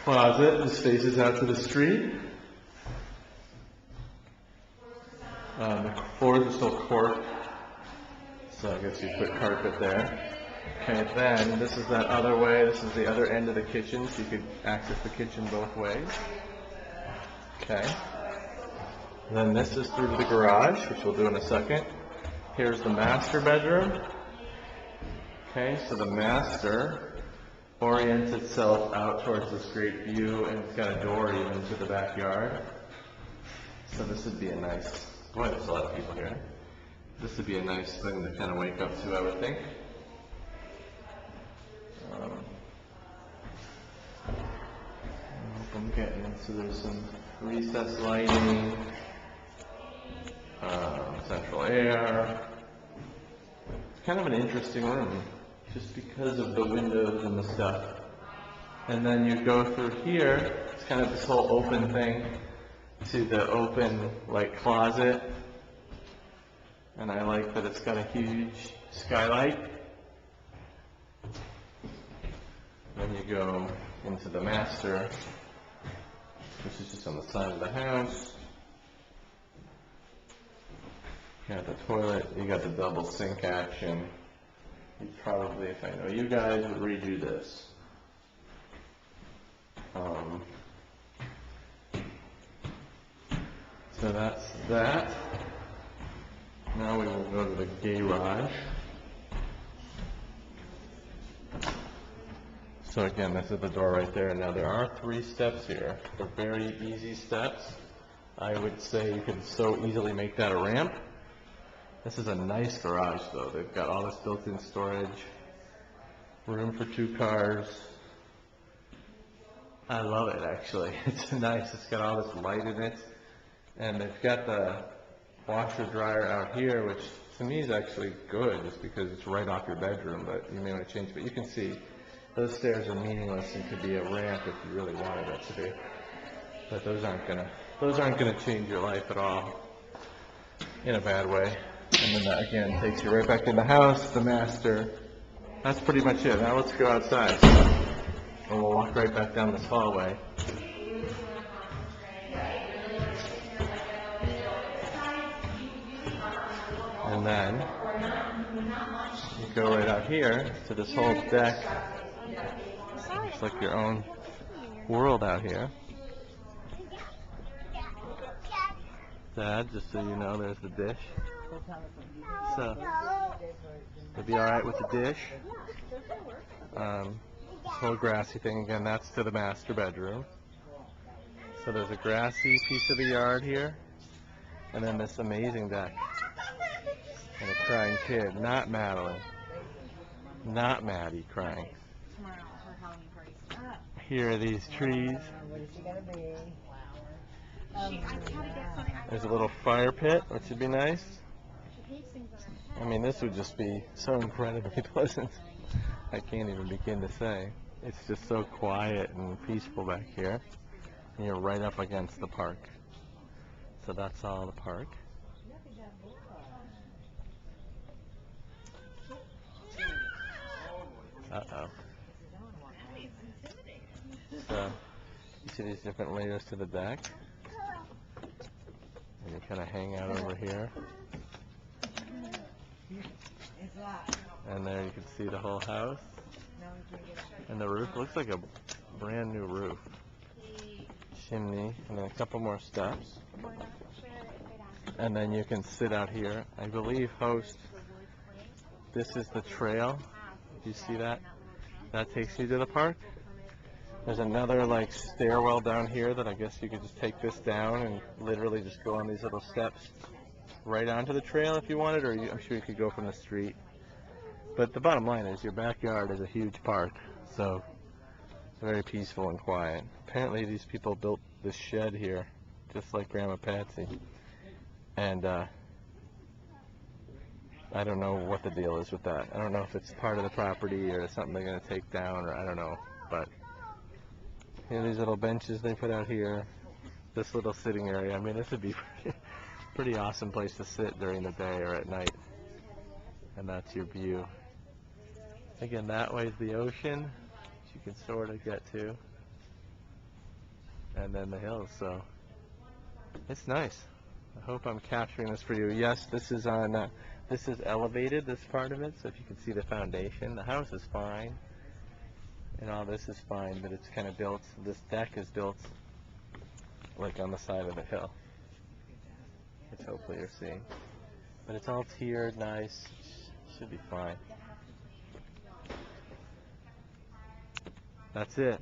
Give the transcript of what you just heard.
closet. This faces out to the street. The floors are still cork, so I guess you put carpet there. Okay, then this is that other way. This is the other end of the kitchen, so you could access the kitchen both ways. Okay. And then this is through to the garage, which we'll do in a second. Here's the master bedroom. Okay, so the master orients itself out towards this great view, and it's got a door even to the backyard. So this would be a nice, boy, there's a lot of people here. This would be a nice thing to kind of wake up to, I would think. I'm getting it. So there's some recessed lighting, central air. It's kind of an interesting room, just because of the windows and the stuff. And then you go through here, it's kind of this whole open thing to the open like closet. And I like that it's got a huge skylight. Then you go into the master, which is just on the side of the house. You got the toilet, you got the double sink action. You probably, if I know you guys, would redo this. So that's that. Now we will go to the garage. So again, this is the door right there. Now there are 3 steps here. They're very easy steps. I would say you could so easily make that a ramp. This is a nice garage though. They've got all this built-in storage, room for 2 cars. I love it actually. It's nice. It's got all this light in it. And they've got the washer dryer out here, which to me is actually good just because it's right off your bedroom, but you may want to change it. But you can see those stairs are meaningless and could be a ramp if you really wanted it to be. But those aren't gonna change your life at all in a bad way. And then that again takes you right back in the house, the master. That's pretty much it. Now let's go outside. And we'll walk right back down this hallway. And then you go right out here to this whole deck. It's like your own world out here. Dad, just so you know, there's the dish. So, you'll be alright with the dish. This whole grassy thing, again, that's to the master bedroom. So there's a grassy piece of the yard here. And then this amazing deck. And a crying kid, not Madeline. Not Maddie crying. Here are these trees. There's a little fire pit, which would be nice. I mean, this would just be so incredibly pleasant. I can't even begin to say. It's just so quiet and peaceful back here. And you're right up against the park. So that's all the park. Uh-oh. So, you see these different layers to the deck. And you kind of hang out over here. And there you can see the whole house. And the roof looks like a brand new roof. Chimney, and then a couple more steps. And then you can sit out here. I believe, host, this is the trail. Do you see that? That takes you to the park. There's another like stairwell down here that I guess you could just take this down and literally just go on these little steps right onto the trail if you wanted, or I'm sure you could go from the street. But the bottom line is your backyard is a huge park, so it's very peaceful and quiet. Apparently these people built this shed here, just like Grandma Patsy. And I don't know what the deal is with that. I don't know if it's part of the property or something they're going to take down, or I don't know. But here are these little benches they put out here. This little sitting area. I mean, this would be pretty awesome place to sit during the day or at night. And that's your view. Again, that way is the ocean, which you can sort of get to. and then the hills. So it's nice. I hope I'm capturing this for you. Yes, this is on. This is elevated, this part of it, so if you can see the foundation, the house is fine, and all this is fine, but it's kind of built. This deck is built like on the side of the hill, which hopefully you're seeing. But it's all tiered, nice. Should be fine. That's it.